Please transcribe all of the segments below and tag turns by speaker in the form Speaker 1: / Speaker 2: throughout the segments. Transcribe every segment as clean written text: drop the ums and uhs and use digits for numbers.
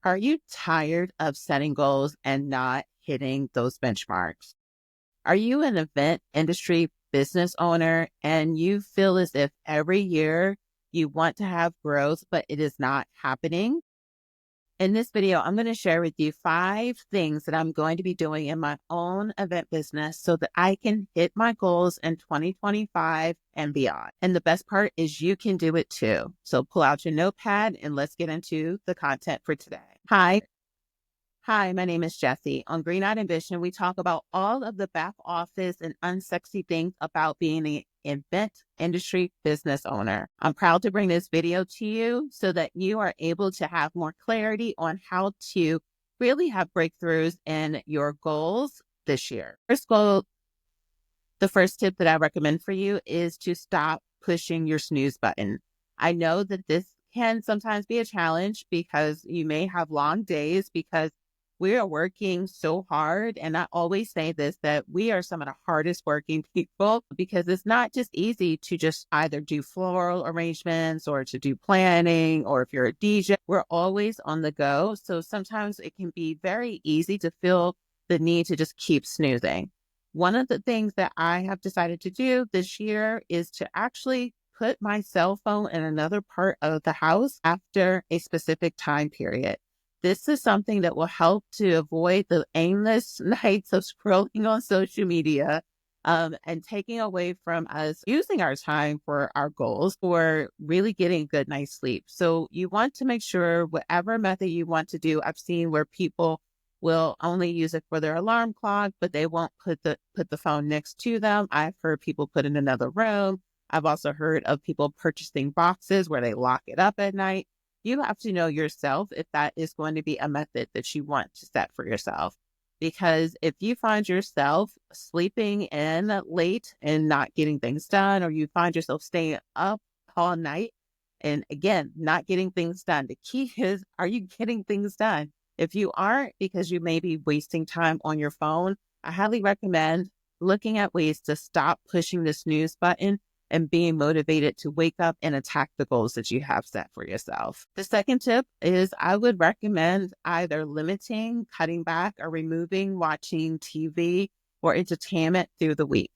Speaker 1: Are you tired of setting goals and not hitting those benchmarks? Are you an event industry business owner and you feel as if every year you want to have growth, but it is not happening? In this video, I'm going to share with you 5 things that I'm going to be doing in my own event business so that I can hit my goals in 2025 and beyond. And the best part is you can do it too. So pull out your notepad and let's get into the content for today. Hi, my name is Jessie. On Green Eyed Ambition, we talk about all of the back office and unsexy things about being an event industry business owner. I'm proud to bring this video to you so that you are able to have more clarity on how to really have breakthroughs in your goals this year. The first tip that I recommend for you is to stop pushing your snooze button. I know that this can sometimes be a challenge because you may have long days because we are working so hard. And I always say this, that we are some of the hardest working people because it's not just easy to just either do floral arrangements or to do planning, or if you're a DJ, we're always on the go. So sometimes it can be very easy to feel the need to just keep snoozing. One of the things that I have decided to do this year is to actually put my cell phone in another part of the house after a specific time period. This is something that will help to avoid the aimless nights of scrolling on social media and taking away from us using our time for our goals for really getting a good night's sleep. So you want to make sure whatever method you want to do, I've seen where people will only use it for their alarm clock, but they won't put the phone next to them. I've heard people put it in another room. I've also heard of people purchasing boxes where they lock it up at night. You have to know yourself if that is going to be a method that you want to set for yourself. Because if you find yourself sleeping in late and not getting things done, or you find yourself staying up all night and again, not getting things done, the key is, are you getting things done? If you aren't, because you may be wasting time on your phone, I highly recommend looking at ways to stop pushing the snooze button and being motivated to wake up and attack the goals that you have set for yourself. The second tip is I would recommend either limiting, cutting back, or removing watching TV or entertainment through the week.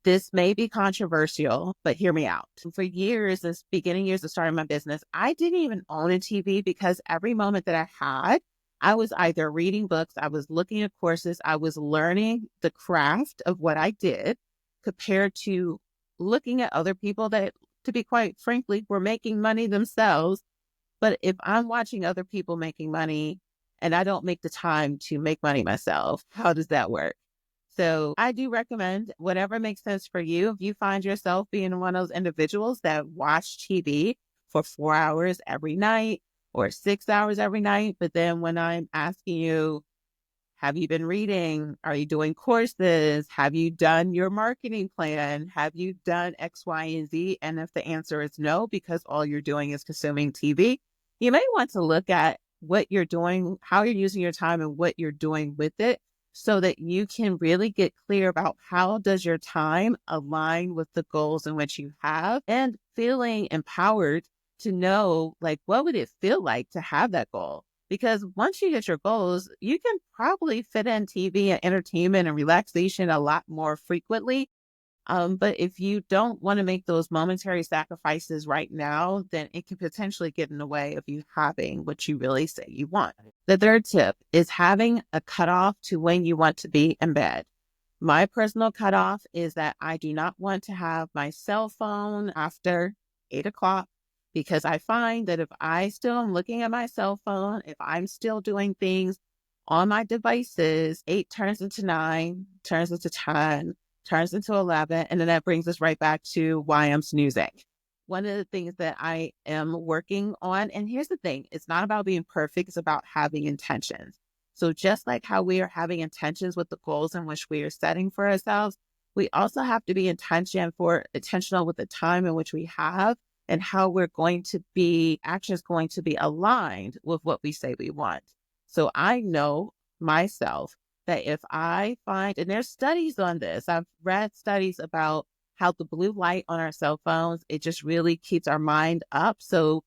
Speaker 1: This may be controversial, but hear me out. For years, this beginning years of starting my business, I didn't even own a TV because every moment that I had, I was either reading books, I was looking at courses, I was learning the craft of what I did compared to looking at other people that, to be quite frankly, were making money themselves. But if I'm watching other people making money and I don't make the time to make money myself, how does that work? So I do recommend whatever makes sense for you. If you find yourself being one of those individuals that watch TV for 4 hours every night or 6 hours every night, but then when I'm asking you, have you been reading? Are you doing courses? Have you done your marketing plan? Have you done X, Y, and Z? And if the answer is no, because all you're doing is consuming TV, you may want to look at what you're doing, how you're using your time, and what you're doing with it so that you can really get clear about how does your time align with the goals in which you have, and feeling empowered to know, like, what would it feel like to have that goal? Because once you get your goals, you can probably fit in TV and entertainment and relaxation a lot more frequently. But if you don't want to make those momentary sacrifices right now, then it can potentially get in the way of you having what you really say you want. The third tip is having a cutoff to when you want to be in bed. My personal cutoff is that I do not want to have my cell phone after 8 o'clock. Because I find that if I still am looking at my cell phone, if I'm still doing things on my devices, 8 turns into 9, turns into 10, turns into 11, and then that brings us right back to why I'm snoozing. One of the things that I am working on, and here's the thing, it's not about being perfect, it's about having intentions. So just like how we are having intentions with the goals in which we are setting for ourselves, we also have to be intentional with the time in which we have and how we're going to be, actions going to be aligned with what we say we want. So I know myself that if I find, and there's studies on this, I've read studies about how the blue light on our cell phones, it just really keeps our mind up. So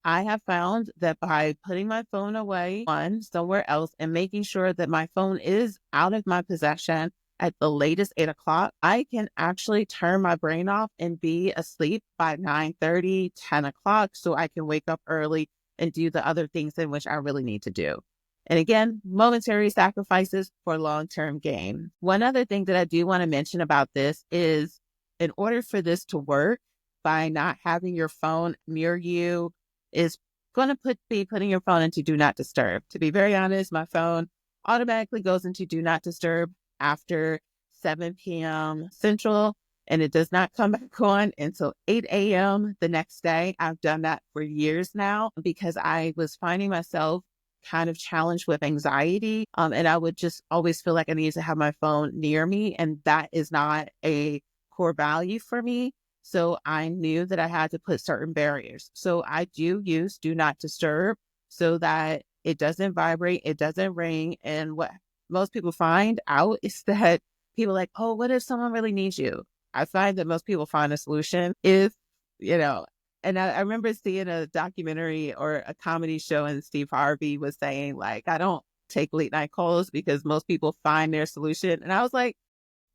Speaker 1: I have found that by putting my phone away somewhere else and making sure that my phone is out of my possession at the latest 8 o'clock, I can actually turn my brain off and be asleep by 9:30, 10 o'clock, so I can wake up early and do the other things in which I really need to do. And again, momentary sacrifices for long-term gain. One other thing that I do want to mention about this is in order for this to work, by not having your phone near you is going to be putting your phone into do not disturb. To be very honest, my phone automatically goes into do not disturb after 7 p.m. Central, and it does not come back on until 8 a.m. the next day. I've done that for years now because I was finding myself kind of challenged with anxiety. And I would just always feel like I needed to have my phone near me. And that is not a core value for me. So I knew that I had to put certain barriers. So I do use do not disturb so that it doesn't vibrate, it doesn't ring. And what most people find out is that people are like, oh, what if someone really needs you? I find that most people find a solution if, and I remember seeing a documentary or a comedy show and Steve Harvey was saying like, I don't take late night calls because most people find their solution. And I was like,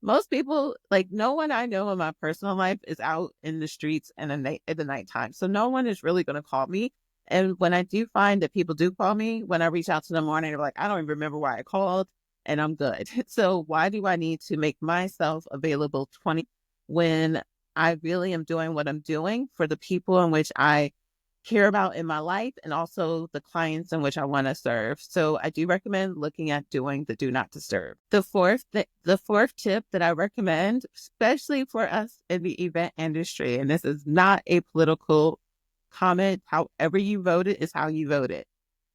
Speaker 1: most people, like no one I know in my personal life is out in the streets in at the nighttime. So no one is really going to call me. And when I do find that people do call me, when I reach out to them in the morning, they're like, I don't even remember why I called and I'm good. So why do I need to make myself available 20 when I really am doing what I'm doing for the people in which I care about in my life and also the clients in which I want to serve. So I do recommend looking at doing the do not disturb. The fourth tip that I recommend, especially for us in the event industry, and this is not a political comment, however you voted is how you voted.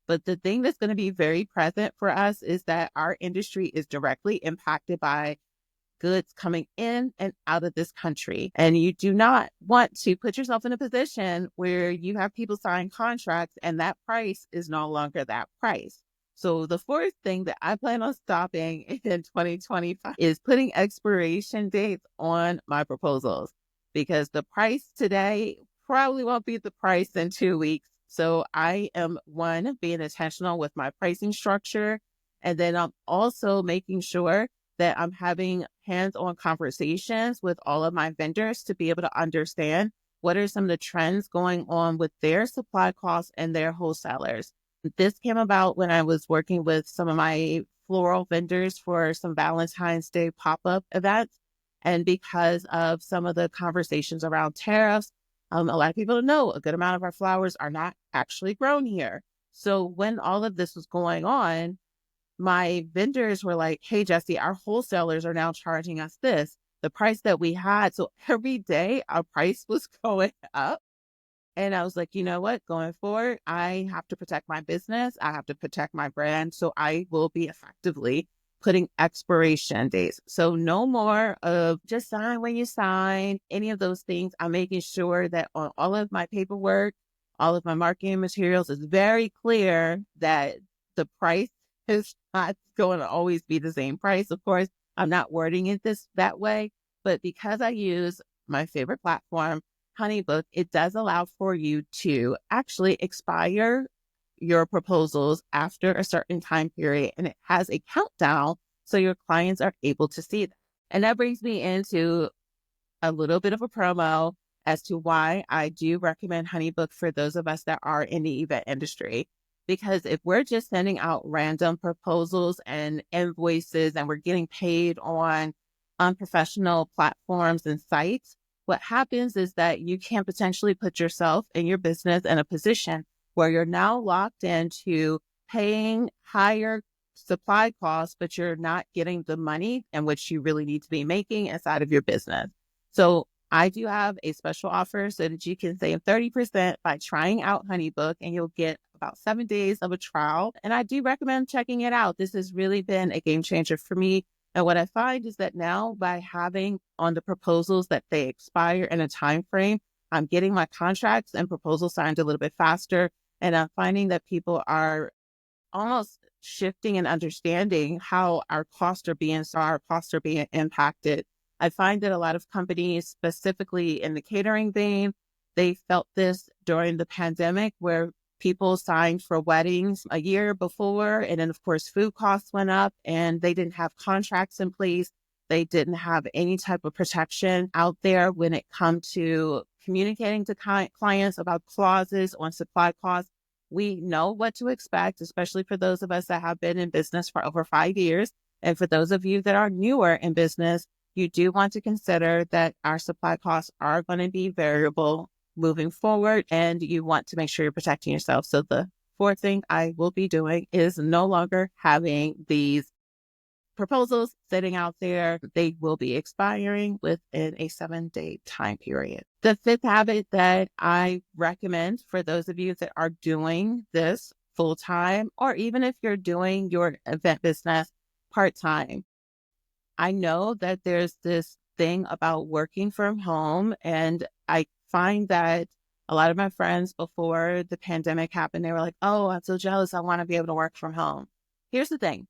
Speaker 1: But the thing that's going to be very present for us is that our industry is directly impacted by goods coming in and out of this country. And you do not want to put yourself in a position where you have people sign contracts and that price is no longer that price. So the fourth thing that I plan on stopping in 2025 is putting expiration dates on my proposals because the price today probably won't be the price in 2 weeks. So I am being intentional with my pricing structure. And then I'm also making sure that I'm having hands-on conversations with all of my vendors to be able to understand what are some of the trends going on with their supply costs and their wholesalers. This came about when I was working with some of my floral vendors for some Valentine's Day pop-up events. And because of some of the conversations around tariffs, a lot of people don't know a good amount of our flowers are not actually grown here. So when all of this was going on, my vendors were like, hey, Jesse, our wholesalers are now charging us the price that we had. So every day our price was going up. And I was like, you know what, going forward, I have to protect my business. I have to protect my brand. So I will be effectively putting expiration dates. So no more of just sign when you sign, any of those things. I'm making sure that on all of my paperwork, all of my marketing materials is very clear that the price is not going to always be the same price. Of course, I'm not wording it that way, but because I use my favorite platform, HoneyBook, it does allow for you to actually expire your proposals after a certain time period, and it has a countdown so your clients are able to see that. And that brings me into a little bit of a promo as to why I do recommend HoneyBook for those of us that are in the event industry. Because if we're just sending out random proposals and invoices and we're getting paid on unprofessional platforms and sites, what happens is that you can potentially put yourself and your business in a position where you're now locked into paying higher supply costs, but you're not getting the money in which you really need to be making inside of your business. So I do have a special offer so that you can save 30% by trying out HoneyBook, and you'll get about 7 days of a trial. And I do recommend checking it out. This has really been a game changer for me. And what I find is that now by having on the proposals that they expire in a time frame, I'm getting my contracts and proposals signed a little bit faster. And I'm finding that people are almost shifting and understanding how our costs are being impacted. I find that a lot of companies, specifically in the catering vein, they felt this during the pandemic where people signed for weddings a year before. And then, of course, food costs went up and they didn't have contracts in place. They didn't have any type of protection out there when it comes to communicating to clients about clauses on supply costs. We know what to expect, especially for those of us that have been in business for over 5 years. And for those of you that are newer in business, you do want to consider that our supply costs are going to be variable moving forward, and you want to make sure you're protecting yourself. So the fourth thing I will be doing is no longer having these proposals sitting out there. They will be expiring within a 7-day time period. The fifth habit that I recommend for those of you that are doing this full time, or even if you're doing your event business part time, I know that there's this thing about working from home, and I find that a lot of my friends before the pandemic happened, they were like, oh, I'm so jealous. I want to be able to work from home. Here's the thing.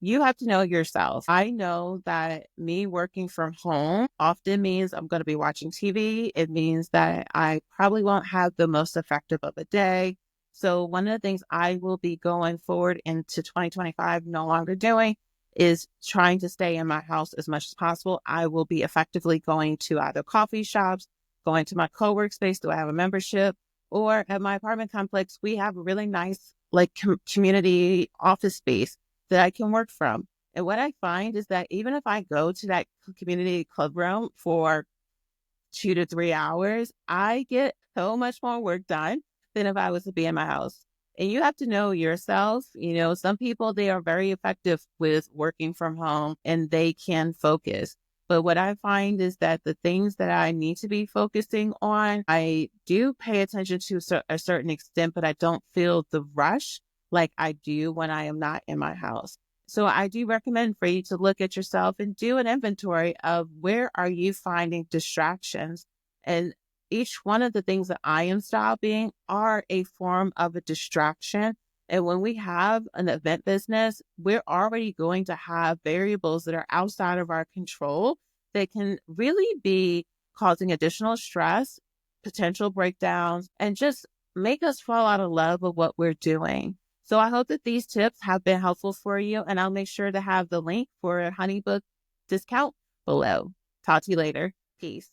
Speaker 1: You have to know yourself. I know that me working from home often means I'm going to be watching TV. It means that I probably won't have the most effective of a day. So one of the things I will be going forward into 2025 no longer doing is trying to stay in my house as much as possible. I will be effectively going to either coffee shops, going to my co-work space. Do I have a membership? Or at my apartment complex, we have a really nice community office space that I can work from. And what I find is that even if I go to that community club room for 2 to 3 hours, I get so much more work done than if I was to be in my house. And you have to know yourself. You know, some people, they are very effective with working from home and they can focus. But what I find is that the things that I need to be focusing on, I do pay attention to a certain extent, but I don't feel the rush like I do when I am not in my house. So I do recommend for you to look at yourself and do an inventory of where are you finding distractions. And each one of the things that I am stopping are a form of a distraction. And when we have an event business, we're already going to have variables that are outside of our control that can really be causing additional stress, potential breakdowns, and just make us fall out of love with what we're doing. So I hope that these tips have been helpful for you, and I'll make sure to have the link for a HoneyBook discount below. Talk to you later. Peace.